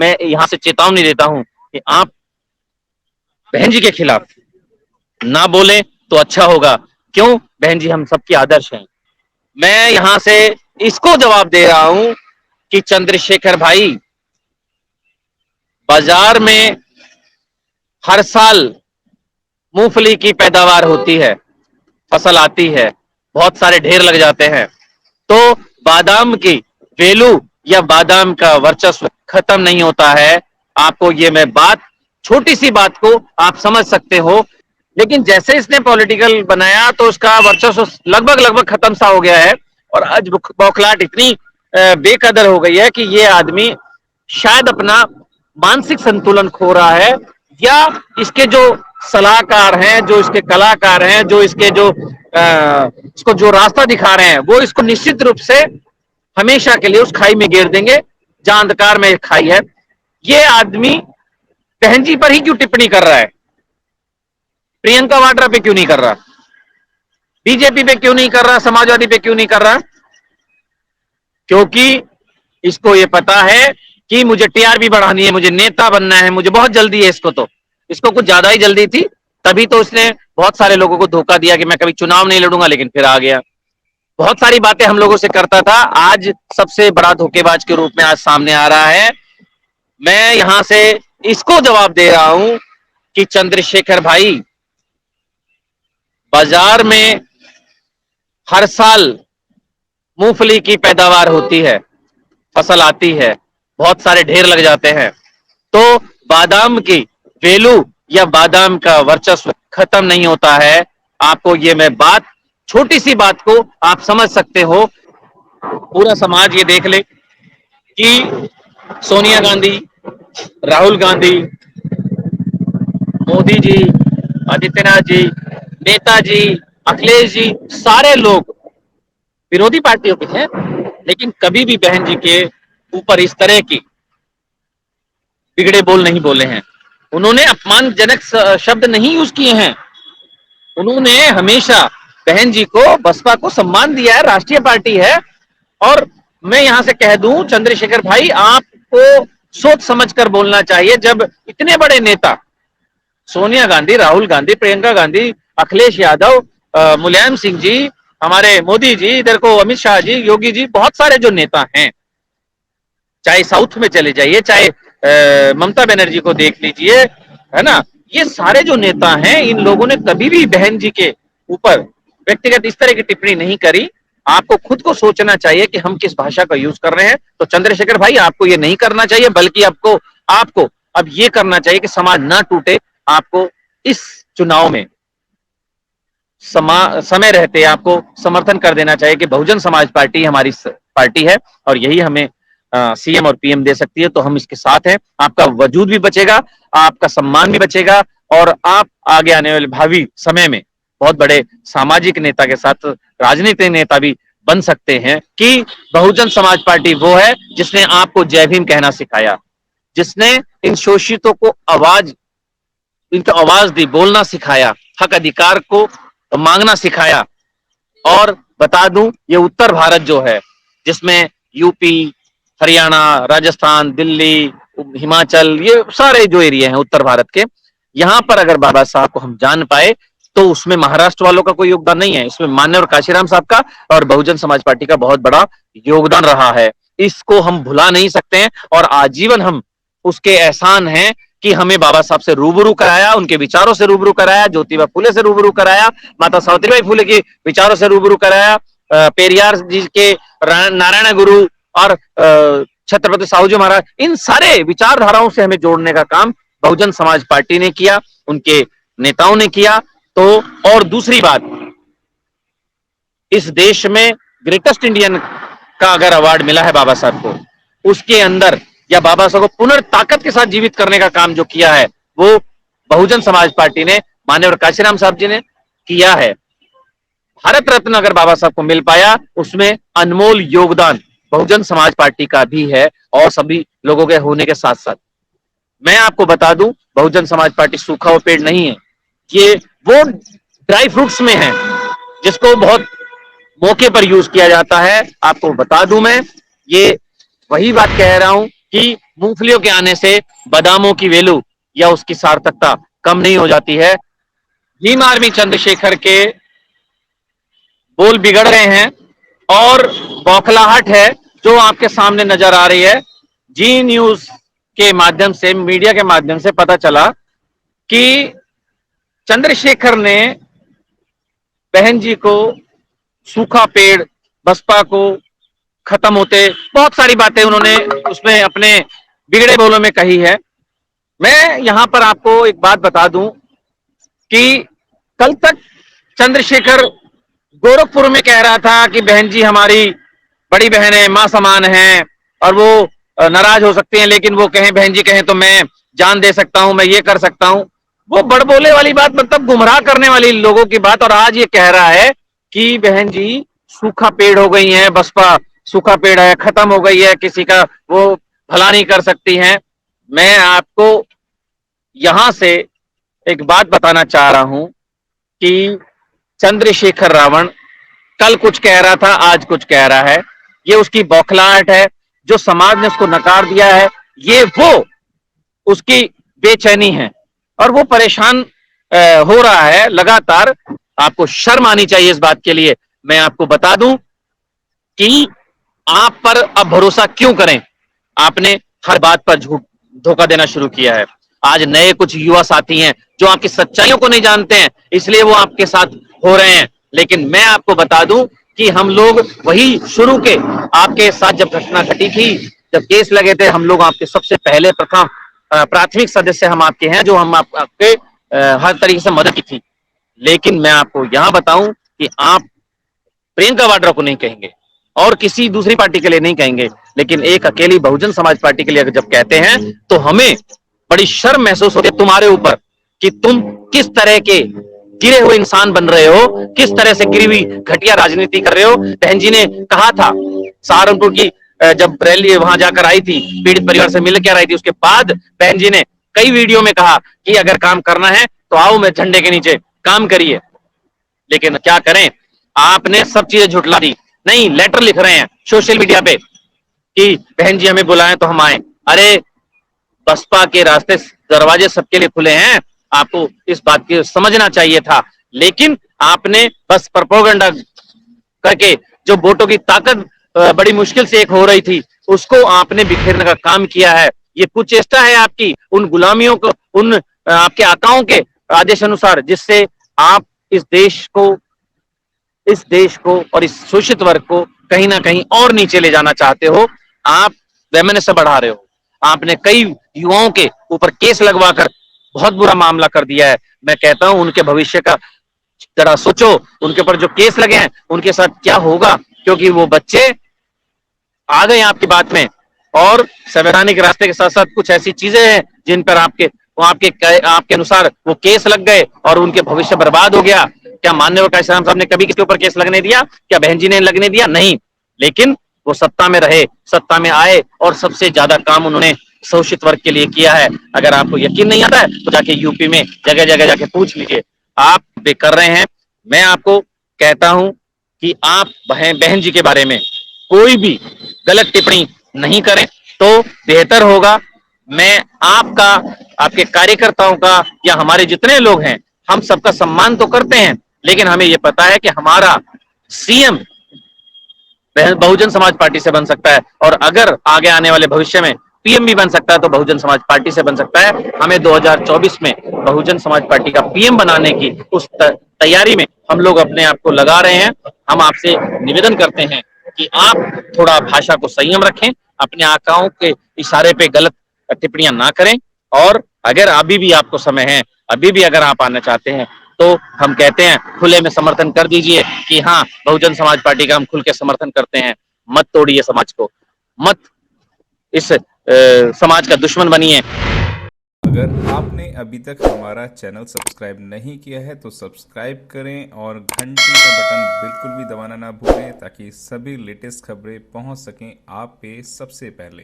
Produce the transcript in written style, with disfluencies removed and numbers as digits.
मैं यहां से चेतावनी देता हूं कि आप बहन जी के खिलाफ ना बोले तो अच्छा होगा। क्यों? बहन जी हम सबकी आदर्श हैं। मैं यहां से इसको जवाब दे रहा हूं कि चंद्रशेखर भाई, बाजार में हर साल मूंगफली की पैदावार होती है, फसल आती है, बहुत सारे ढेर लग जाते हैं, तो बादाम की वैल्यू या बादाम का वर्चस्व खत्म नहीं होता है। आपको ये मैं बात, छोटी सी बात को आप समझ सकते हो, लेकिन जैसे इसने पॉलिटिकल बनाया तो उसका वर्चस्व लगभग लगभग खत्म सा हो गया है। और आज बौखलाहट इतनी बेकदर हो गई है कि ये आदमी शायद अपना मानसिक संतुलन खो रहा है, या इसके जो सलाहकार हैं, जो इसके कलाकार हैं, जो इसके जो इसको जो रास्ता दिखा रहे हैं, वो इसको निश्चित रूप से हमेशा के लिए उस खाई में गिर देंगे जहां अंधकार में खाई है। ये आदमी बहन जी पर ही क्यों टिप्पणी कर रहा है? प्रियंका वाड्रा पे क्यों नहीं कर रहा? बीजेपी पे क्यों नहीं कर रहा? समाजवादी पे क्यों नहीं कर रहा? क्योंकि इसको ये पता है कि मुझे टीआरपी बढ़ानी है, मुझे नेता बनना है, मुझे बहुत जल्दी है। इसको कुछ ज्यादा ही जल्दी थी, तभी तो इसने बहुत सारे लोगों को धोखा दिया कि मैं कभी चुनाव नहीं लड़ूंगा, लेकिन फिर आ गया। बहुत सारी बातें हम लोगों से करता था, आज सबसे बड़ा धोखेबाज के रूप में आज सामने आ रहा है। मैं यहां से इसको जवाब दे रहा हूं कि चंद्रशेखर भाई, बाजार में हर साल मूंगफली की पैदावार होती है, फसल आती है, बहुत सारे ढेर लग जाते हैं, तो बादाम की वैल्यू या बादाम का वर्चस्व खत्म नहीं होता है। आपको ये मैं बात, छोटी सी बात को आप समझ सकते हो। पूरा समाज ये देख ले कि सोनिया गांधी, राहुल गांधी, मोदी जी, आदित्यनाथ जी, नेताजी, अखिलेश जी, सारे लोग विरोधी पार्टियों के हैं, लेकिन कभी भी बहन जी के ऊपर इस तरह की बिगड़े बोल नहीं बोले हैं। उन्होंने अपमानजनक शब्द नहीं यूज किए हैं। उन्होंने हमेशा बहन जी को, बसपा को सम्मान दिया है, राष्ट्रीय पार्टी है। और मैं यहां से कह दूं चंद्रशेखर भाई, आपको सोच समझकर बोलना चाहिए। जब इतने बड़े नेता सोनिया गांधी, राहुल गांधी, प्रियंका गांधी, अखिलेश यादव, मुलायम सिंह जी, हमारे मोदी जी, इधर को अमित शाह जी, योगी जी, बहुत सारे जो नेता हैं, चाहे साउथ में चले जाइए, चाहे ममता बनर्जी को देख लीजिए, है ना, ये सारे जो नेता हैं, इन लोगों ने कभी भी बहन जी के ऊपर व्यक्तिगत इस तरह की टिप्पणी नहीं करी। आपको खुद को सोचना चाहिए कि हम किस भाषा का यूज कर रहे हैं। तो चंद्रशेखर भाई, आपको ये नहीं करना चाहिए, बल्कि आपको आपको अब ये करना चाहिए कि समाज ना टूटे। आपको इस चुनाव में समय रहते आपको समर्थन कर देना चाहिए कि बहुजन समाज पार्टी हमारी पार्टी है और यही हमें सीएम और पीएम दे सकती है। तो हम इसके साथ हैं। आपका वजूद भी बचेगा, आपका सम्मान भी बचेगा, और आप आगे आने वाले भावी समय में बहुत बड़े सामाजिक नेता के साथ राजनीतिक नेता भी बन सकते हैं। कि बहुजन समाज पार्टी वो है जिसने आपको जय भीम कहना सिखाया, जिसने इन शोषितों को इनको आवाज दी, बोलना सिखाया, हक अधिकार को मांगना सिखाया। और बता दूं, ये उत्तर भारत जो है, जिसमें यूपी, हरियाणा, राजस्थान, दिल्ली, हिमाचल, ये सारे जो एरिया हैं उत्तर भारत के, यहां पर अगर बाबा साहब को हम जान पाए तो उसमें महाराष्ट्र वालों का कोई योगदान नहीं है, इसमें मान्यवर काशीराम साहब का और बहुजन समाज पार्टी का बहुत बड़ा योगदान रहा है। इसको हम भुला नहीं सकते हैं, और आजीवन हम उसके एहसान हैं कि हमें बाबा साहब से रूबरू कराया, उनके विचारों से रूबरू कराया, ज्योतिबा फुले से रूबरू कराया, माता सावित्रीबाई फुले के विचारों से रूबरू कराया, पेरियार जी के नारायण गुरु और छत्रपति साहू जी महाराज, इन सारे विचारधाराओं से हमें जोड़ने का काम बहुजन समाज पार्टी ने किया, उनके नेताओं ने किया। तो और दूसरी बात, इस देश में ग्रेटेस्ट इंडियन का अगर अवार्ड मिला है बाबा साहब को, उसके अंदर या बाबा साहब को पुनर्ताकत के साथ जीवित करने का काम जो किया है वो बहुजन समाज पार्टी ने, मान्यवर काशीराम साहब जी ने किया है। भारत रत्न अगर बाबा साहब को मिल पाया, उसमें अनमोल योगदान बहुजन समाज पार्टी का भी है, और सभी लोगों के होने के साथ साथ मैं आपको बता दूं, बहुजन समाज पार्टी सूखा हुआ पेड़ नहीं है, ये वो ड्राई फ्रूट्स में है जिसको बहुत मौके पर यूज किया जाता है। आपको बता दूं, मैं ये वही बात कह रहा हूं कि मूंगफलियों के आने से बादामों की वैल्यू या उसकी सार्थकता कम नहीं हो जाती है। भीम आर्मी चंद्रशेखर के बोल बिगड़ रहे हैं और बौखलाहट है जो आपके सामने नजर आ रही है। जी न्यूज के माध्यम से, मीडिया के माध्यम से पता चला कि चंद्रशेखर ने बहन जी को सूखा पेड़, बसपा को खत्म होते, बहुत सारी बातें उन्होंने उसमें अपने बिगड़े बोलों में कही है। मैं यहां पर आपको एक बात बता दूं कि कल तक चंद्रशेखर गोरखपुर में कह रहा था कि बहन जी हमारी बड़ी बहन है, मां समान है, और वो नाराज हो सकती हैं, लेकिन वो कहें, बहन जी कहें तो मैं जान दे सकता हूं, मैं ये कर सकता हूं। वो बड़बोले वाली बात, मतलब गुमराह करने वाली लोगों की बात। और आज ये कह रहा है कि बहन जी सूखा पेड़ हो गई हैं, बसपा सूखा पेड़ है, खत्म हो गई है, किसी का वो भला नहीं कर सकती हैं। मैं आपको यहां से एक बात बताना चाह रहा हूं कि चंद्रशेखर रावण कल कुछ कह रहा था, आज कुछ कह रहा है। ये उसकी बौखलाहट है, जो समाज ने उसको नकार दिया है, ये वो उसकी बेचैनी है और वो परेशान हो रहा है लगातार। आपको शर्म आनी चाहिए इस बात के लिए। मैं आपको बता दूं कि आप पर अब भरोसा क्यों करें। आपने हर बात पर झूठ, धोखा देना शुरू किया है। आज नए कुछ युवा साथी हैं जो आपकी सच्चाइयों को नहीं जानते हैं, इसलिए वो आपके साथ हो रहे हैं। लेकिन मैं आपको बता दूं कि हम लोग वही शुरू के, आपके साथ जब घटना घटी थी, जब केस लगे थे, हम लोग आपके सबसे पहले प्रथम प्राथमिक सदस्य हम आपके हैं, जो हम आपके हर तरीके से मदद की थी। लेकिन मैं आपको यहां बताऊं कि आप प्रियंका वाड्रा को नहीं कहेंगे और किसी दूसरी पार्टी के लिए नहीं कहेंगे, लेकिन एक अकेली बहुजन समाज पार्टी के लिए जब कहते हैं तो हमें बड़ी शर्म महसूस होती है तुम्हारे ऊपर कि तुम किस तरह के गिरे हुए इंसान बन रहे हो, किस तरह से गिरी हुई घटिया राजनीति कर रहे हो। बहन जी ने कहा था सहारनपुर की जब रैली वहां जाकर आई थी, पीड़ित परिवार से मिल कर आई थी, उसके बाद बहन जी ने कई वीडियो में कहा कि अगर काम करना है तो आओ मैं झंडे के नीचे काम करिए। लेकिन क्या करें, आपने सब चीजें झुटला दी। नहीं, लेटर लिख रहे हैं सोशल मीडिया पे कि बहन जी हमें बुलाएं तो हम आए। अरे बसपा के रास्ते, दरवाजे सबके लिए खुले हैं, आपको इस बात की समझना चाहिए था। लेकिन आपने बस प्रोपेगेंडा करके जो वोटों की ताकत बड़ी मुश्किल से एक हो रही थी, उसको आपने बिखेरने का काम किया है। ये कुचेष्टा है आपकी उन गुलामियों को, उन आपके आकाओं के आदेश अनुसार, जिससे आप इस देश को और इस शोषित वर्ग को कहीं ना कहीं और नीचे ले जाना चाहते हो। आप वैमनस्य बढ़ा रहे हो। आपने कई युवाओं के ऊपर केस लगवाकर बहुत बुरा मामला कर दिया है। मैं कहता हूं उनके भविष्य का जरा सोचो, उनके ऊपर जो केस लगे हैं उनके साथ क्या होगा, क्योंकि वो बच्चे आ गए आपकी बात में और संवैधानिक रास्ते के साथ साथ कुछ ऐसी चीजें हैं जिन पर आपके अनुसार वो केस लग गए और उनके भविष्य बर्बाद हो गया। क्या माननीय वकील साहब ने कभी किसी ऊपर केस लगने दिया? क्या बहन जी ने लगने दिया? नहीं। लेकिन वो सत्ता में रहे, सत्ता में आए और सबसे ज्यादा काम उन्होंने शोषित वर्ग के लिए किया है। अगर आपको यकीन नहीं आता है तो जाके यूपी में जगह जगह जाके पूछ लीजिए। आप वे कर रहे हैं। मैं आपको कहता हूं कि आप बहन जी के बारे में कोई भी गलत टिप्पणी नहीं करें तो बेहतर होगा। मैं आपका, आपके कार्यकर्ताओं का या हमारे जितने लोग हैं, हम सबका सम्मान तो करते हैं, लेकिन हमें यह पता है कि हमारा सीएम बहुजन समाज पार्टी से बन सकता है और अगर आगे आने वाले भविष्य में पीएम भी बन सकता है तो बहुजन समाज पार्टी से बन सकता है। हमें 2024 में बहुजन समाज पार्टी का पीएम बनाने की उस तैयारी में हम लोग अपने आप को लगा रहे हैं। हम आपसे निवेदन करते हैं कि आप थोड़ा भाषा को संयम रखें, अपने आकाओं के इशारे पे गलत टिप्पणियां ना करें, और अगर अभी भी आपको समय है, अभी भी अगर आप आना चाहते हैं तो हम कहते हैं खुले में समर्थन कर दीजिए कि हाँ, बहुजन समाज पार्टी का हम खुल के समर्थन करते हैं। मत तोड़िए समाज को, मत इस समाज का दुश्मन बनिए। अगर आपने अभी तक हमारा चैनल सब्सक्राइब नहीं किया है तो सब्सक्राइब करें और घंटी का बटन बिल्कुल भी दबाना ना भूलें ताकि सभी लेटेस्ट खबरें पहुंच सकें आप पे सबसे पहले।